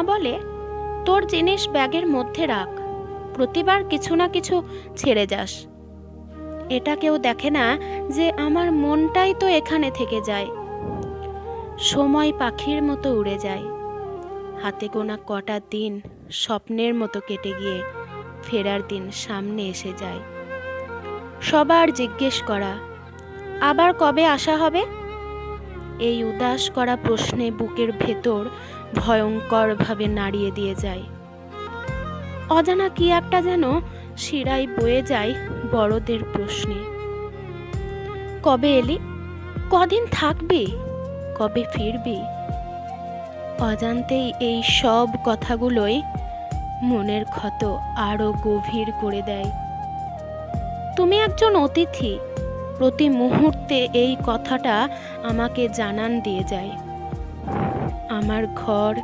বলে, তোর জিনিস ব্যাগের মধ্যে রাখ, প্রতিবার কিছু না কিছু ছেড়ে যাস। এটা কেউ দেখে না যে আমার মনটাই তো এখানে থেকে যায়। সময় পাখির মতো উড়ে যায়। হাতে গোনা কটা দিন স্বপ্নের মতো কেটে গিয়ে ফেরার দিন সামনে এসে যায়। সবার জিজ্ঞেস করা, আবার কবে আসা হবে? এই উদাস করা প্রশ্নে বুকের ভেতর ভয়ঙ্করভাবে নাড়িয়ে দিয়ে যায়। অজানা কি একটা যেন শিরায় বয়ে যায় বড়দের প্রশ্নে। কবে এলি? কদিন থাকবি? কবে ফিরবি? অজান্তেই এই সব কথাগুলোই মনের ক্ষত আরো গভীর করে দেয়। তুমি একজন অতিথি, প্রতি মুহূর্তে এই কথাটা আমাকে জানান দিয়ে যায়। আমার ঘর